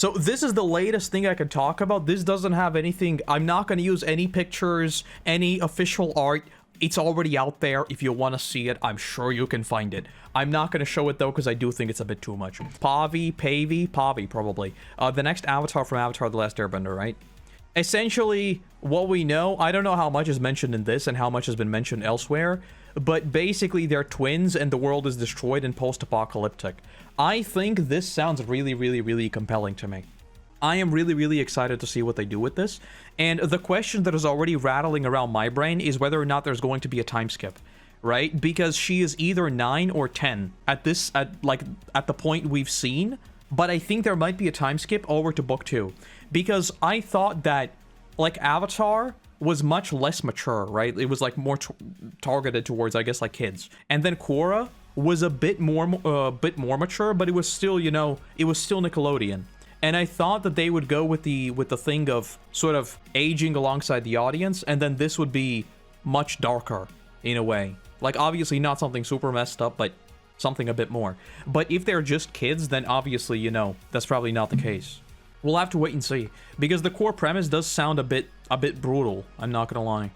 So this is the latest thing I can talk about. This doesn't have anything. I'm not going to use any pictures, any official art. It's already out there. If you want to see it, I'm sure you can find it. I'm not going to show it though, because I do think it's a bit too much. Pavi, probably. The next avatar from Avatar: The Last Airbender, right? Essentially, what we know, I don't know how much is mentioned in this and how much has been mentioned elsewhere, but basically they're twins and the world is destroyed and post-apocalyptic. I think this sounds really, really, really compelling to me. I am really, really excited to see what they do with this. And the question that is already rattling around my brain is whether or not there's going to be a time skip, right? Because she is either 9 or 10 at the point we've seen. But I think there might be a time skip over to book 2. Because I thought that, like, Avatar was much less mature, right? It was, like, more targeted towards, I guess, like, kids. And then Korra was a bit more mature, but it was still, you know, it was still Nickelodeon. And I thought that they would go with the thing of sort of aging alongside the audience, and then this would be much darker, in a way. Like, obviously not something super messed up, but something a bit more. But if they're just kids, then obviously, you know, that's probably not the case. We'll have to wait and see, because the core premise does sound a bit brutal, I'm not gonna lie.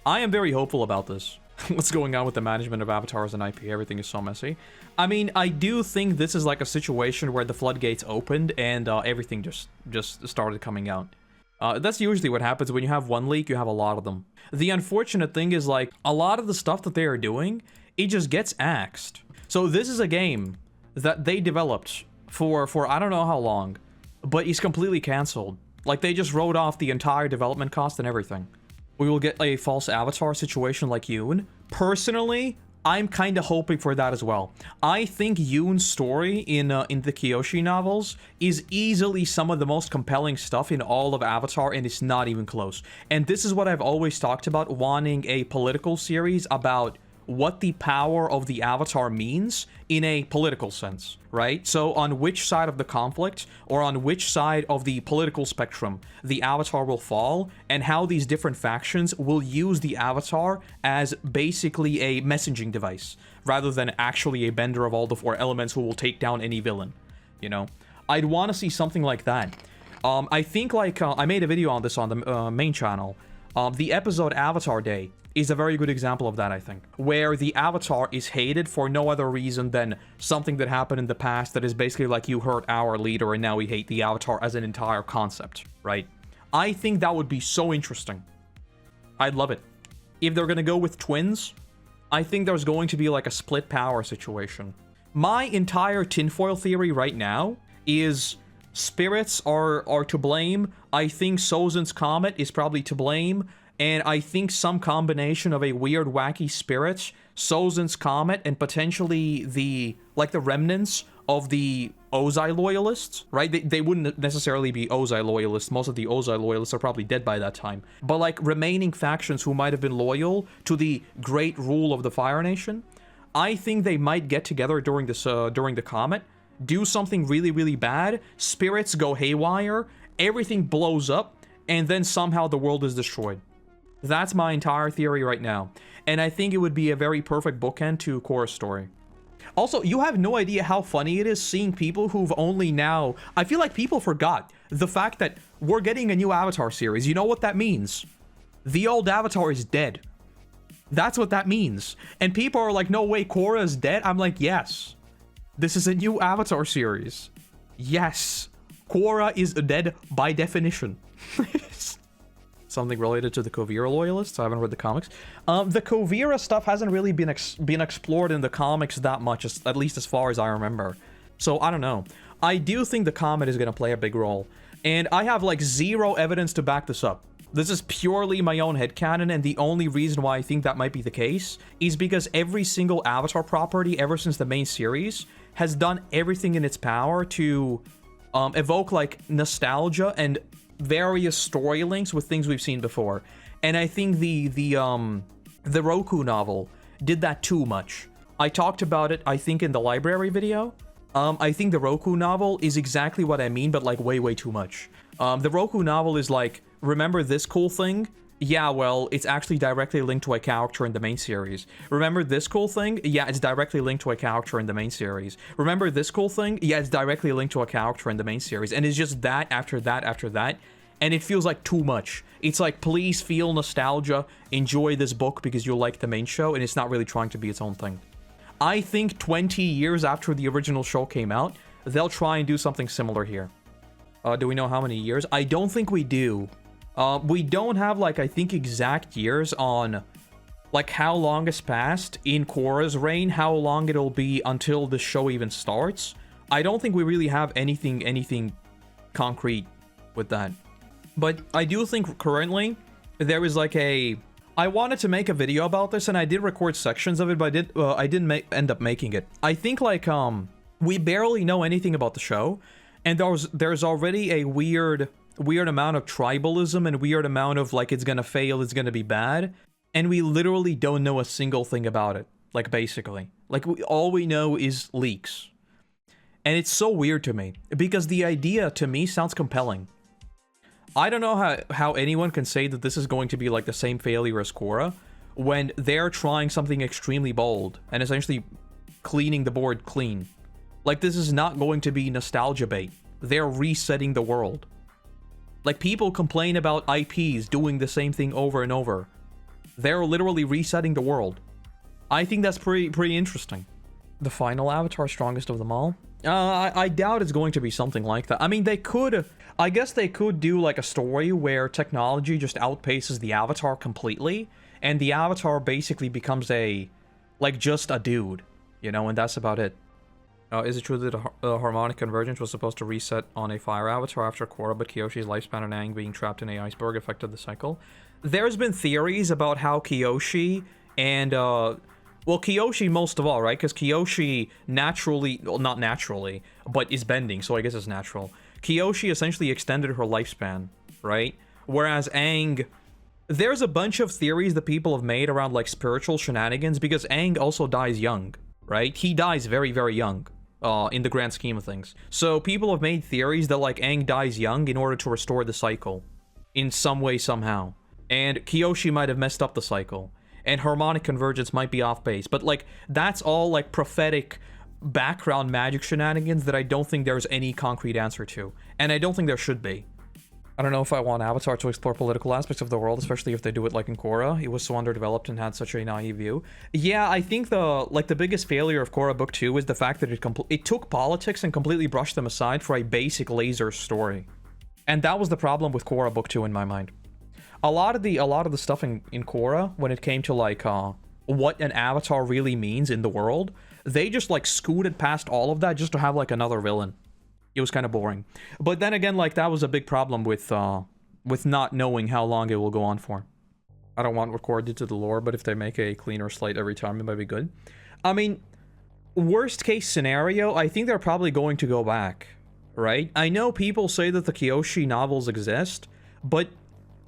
I am very hopeful about this. What's going on with the management of avatars and IP? Everything is so messy. I mean, I do think this is like a situation where the floodgates opened and everything just started coming out. That's usually what happens when you have one leak, you have a lot of them. The unfortunate thing is, like, a lot of the stuff that they are doing, it just gets axed. So this is a game that they developed for I don't know how long, but it's completely cancelled. Like, they just wrote off the entire development cost and everything. We will get a false avatar situation like Yoon. Personally, I'm kind of hoping for that as well. I think Yoon's story in the Kyoshi novels is easily some of the most compelling stuff in all of Avatar, and it's not even close. And this is what I've always talked about, wanting a political series about what the power of the Avatar means in a political sense, right? So on which side of the conflict, or on which side of the political spectrum the Avatar will fall, and how these different factions will use the Avatar as basically a messaging device, rather than actually a bender of all the 4 elements who will take down any villain, you know? I'd want to see something like that. I think, like, I made a video on this on the main channel. The episode Avatar Day is a very good example of that, I think, where the Avatar is hated for no other reason than something that happened in the past that is basically like, you hurt our leader and now we hate the Avatar as an entire concept, right? I think that would be so interesting. I'd love it. If they're gonna go with twins, I think there's going to be like a split power situation. My entire tinfoil theory right now is spirits are to blame. I think Sozin's comet is probably to blame. And I think some combination of a weird, wacky spirit, Sozin's comet, and potentially the remnants of the Ozai loyalists, right? They wouldn't necessarily be Ozai loyalists. Most of the Ozai loyalists are probably dead by that time. But, like, remaining factions who might have been loyal to the great rule of the Fire Nation, I think they might get together during this during the comet, do something really, really bad, spirits go haywire, everything blows up, and then somehow the world is destroyed. That's my entire theory right now. And I think it would be a very perfect bookend to Korra's story. Also, you have no idea how funny it is seeing people who've only now... I feel like people forgot the fact that we're getting a new Avatar series. You know what that means? The old Avatar is dead. That's what that means. And people are like, no way, Korra is dead? I'm like, yes. This is a new Avatar series. Yes. Korra is dead by definition. Something related to the Kuvira loyalists. I haven't read the comics. The Kuvira stuff hasn't really been explored in the comics that much, at least as far as I remember. So I don't know. I do think the comet is going to play a big role. And I have like zero evidence to back this up. This is purely my own headcanon, and the only reason why I think that might be the case is because every single Avatar property ever since the main series has done everything in its power to evoke like nostalgia and various story links with things we've seen before. And I think the Roku novel did that too much. I talked about it, I think, in the library video. I think the Roku novel is exactly what I mean, but like way, way too much. The Roku novel is like, remember this cool thing? Yeah, well, it's actually directly linked to a character in the main series. Remember this cool thing? Yeah, it's directly linked to a character in the main series. Remember this cool thing? Yeah, it's directly linked to a character in the main series. And it's just that after that after that. And it feels like too much. It's like, please feel nostalgia, enjoy this book because you like the main show, and it's not really trying to be its own thing. I think 20 years after the original show came out, they'll try and do something similar here. Do we know how many years? I don't think we do. We don't have, like, I think exact years on, like, how long has passed in Korra's reign, how long it'll be until the show even starts. I don't think we really have anything concrete with that. But I do think currently there is like I wanted to make a video about this and I did record sections of it, but I didn't end up making it. I think like we barely know anything about the show, and there's already a weird amount of tribalism and weird amount of like it's gonna fail, it's gonna be bad, and we literally don't know a single thing about it. Like basically, like all we know is leaks, and it's so weird to me because the idea to me sounds compelling. I don't know how anyone can say that this is going to be like the same failure as Korra when they're trying something extremely bold and essentially cleaning the board clean. Like, this is not going to be nostalgia bait. They're resetting the world. Like, people complain about IPs doing the same thing over and over. They're literally resetting the world. I think that's pretty interesting. The final Avatar, strongest of them all? I doubt it's going to be something like that. I mean, they could... I guess they could do, like, a story where technology just outpaces the Avatar completely, and the Avatar basically becomes a... like, just a dude, you know, and that's about it. Is it true that harmonic convergence was supposed to reset on a fire Avatar after Korra, but Kyoshi's lifespan and Aang being trapped in a iceberg affected the cycle? There's been theories about how Kyoshi and, well, Kyoshi most of all, right? Because Kyoshi naturally, well, not naturally, but is bending, so I guess it's natural. Kyoshi essentially extended her lifespan, right? Whereas Aang... There's a bunch of theories that people have made around, like, spiritual shenanigans, because Aang also dies young, right? He dies very, very young, in the grand scheme of things. So people have made theories that, like, Aang dies young in order to restore the cycle. In some way, somehow. And Kyoshi might have messed up the cycle. And harmonic convergence might be off base. But, like, that's all, like, prophetic... background magic shenanigans that I don't think there's any concrete answer to. And I don't think there should be. I don't know if I want Avatar to explore political aspects of the world, especially if they do it like in Korra. It was so underdeveloped and had such a naive view. Yeah, I think the biggest failure of Korra Book 2 is the fact that it took politics and completely brushed them aside for a basic laser story. And that was the problem with Korra Book 2 in my mind. A lot of the stuff in Korra, when it came to like what an avatar really means in the world, they just like scooted past all of that just to have like another villain. It was kind of boring. But then again, like that was a big problem with not knowing how long it will go on for. I don't want recorded to the lore, but if they make a cleaner slate every time, it might be good. I mean, worst case scenario, I think they're probably going to go back, right? I know people say that the Kyoshi novels exist, but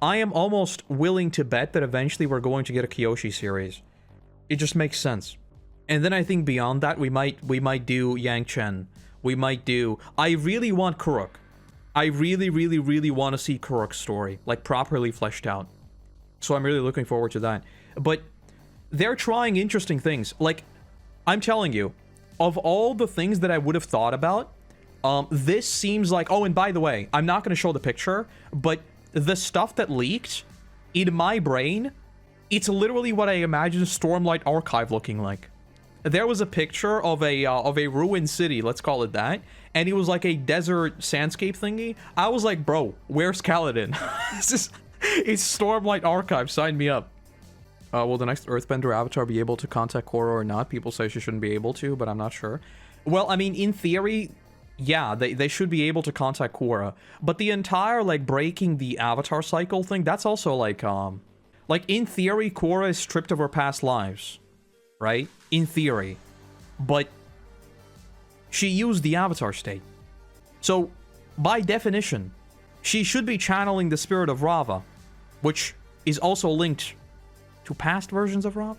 I am almost willing to bet that eventually we're going to get a Kyoshi series. It just makes sense. And then I think beyond that, we might do Yang Chen. We might do... I really want Kuruk. I really want to see Kuruk's story, like, properly fleshed out. So I'm really looking forward to that. But they're trying interesting things. Like, I'm telling you, of all the things that I would have thought about, this seems like... Oh, and by the way, I'm not going to show the picture, but the stuff that leaked, in my brain, it's literally what I imagine Stormlight Archive looking like. There was a picture of a ruined city, let's call it that, and it was like a desert sandscape thingy. I was like, bro, where's Kaladin? It's Stormlight Archive, sign me up. Will the next Earthbender avatar be able to contact Korra or not? People say she shouldn't be able to, but I'm not sure. Well, I mean, in theory, yeah, they should be able to contact Korra, but the entire, like, breaking the avatar cycle thing, that's also, like, in theory, Korra is stripped of her past lives, right? In theory. But she used the avatar state. So, by definition, she should be channeling the spirit of Rava, which is also linked to past versions of Rava.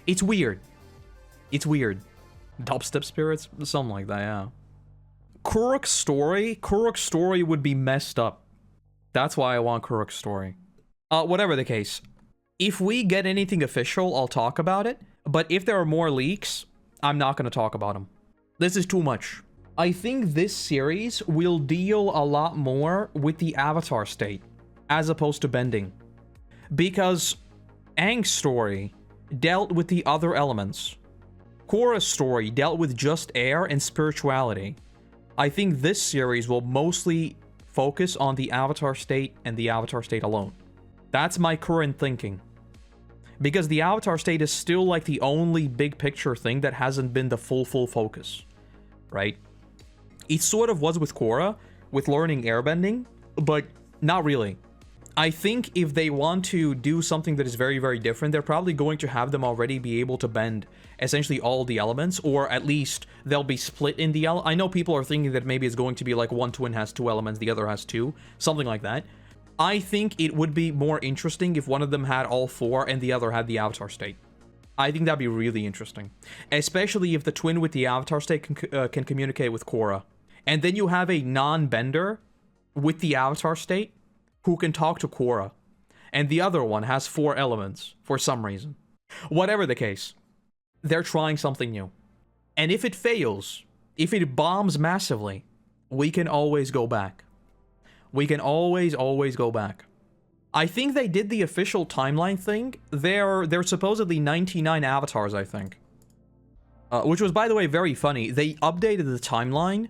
It's weird. It's weird. Dubstep spirits? Something like that, yeah. Kuruk's story would be messed up. That's why I want Kuruk's story. Whatever the case, if we get anything official, I'll talk about it. But if there are more leaks, I'm not going to talk about them. This is too much. I think this series will deal a lot more with the Avatar state, as opposed to bending. Because Aang's story dealt with the other elements. Korra's story dealt with just air and spirituality. I think this series will mostly focus on the Avatar state and the Avatar state alone. That's my current thinking. Because the Avatar state is still like the only big picture thing that hasn't been the full focus, right? It sort of was with Korra, with learning airbending, but not really. I think if they want to do something that is very different, they're probably going to have them already be able to bend essentially all the elements, or at least they'll be split in the I know people are thinking that maybe it's going to be like one twin has 2 elements, the other has 2, something like that. I think it would be more interesting if one of them had all 4 and the other had the Avatar state. I think that'd be really interesting. Especially if the twin with the Avatar state can communicate with Korra. And then you have a non-bender with the Avatar state who can talk to Korra. And the other one has 4 elements for some reason. Whatever the case, they're trying something new. And if it fails, if it bombs massively, we can always go back. We can always go back. I think they did the official timeline thing. They're supposedly 99 avatars, I think. Which was, by the way, very funny. They updated the timeline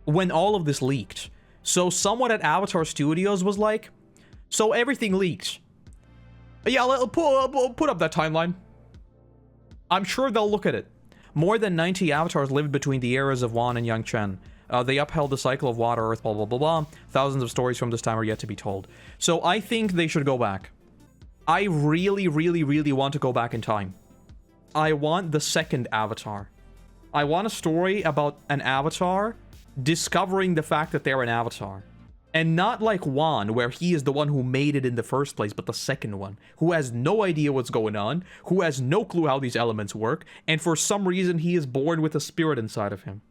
when all of this leaked. So someone at Avatar Studios was like, so everything leaked. Yeah, put up that timeline. I'm sure they'll look at it. More than 90 avatars lived between the eras of Wan and Yang Chen. They upheld the cycle of water, earth, blah, blah, blah, blah. Thousands of stories from this time are yet to be told. So I think they should go back. I really want to go back in time. I want the second Avatar. I want a story about an Avatar discovering the fact that they're an Avatar. And not like Wan, where he is the one who made it in the first place, but the second one, who has no idea what's going on, who has no clue how these elements work, and for some reason he is born with a spirit inside of him.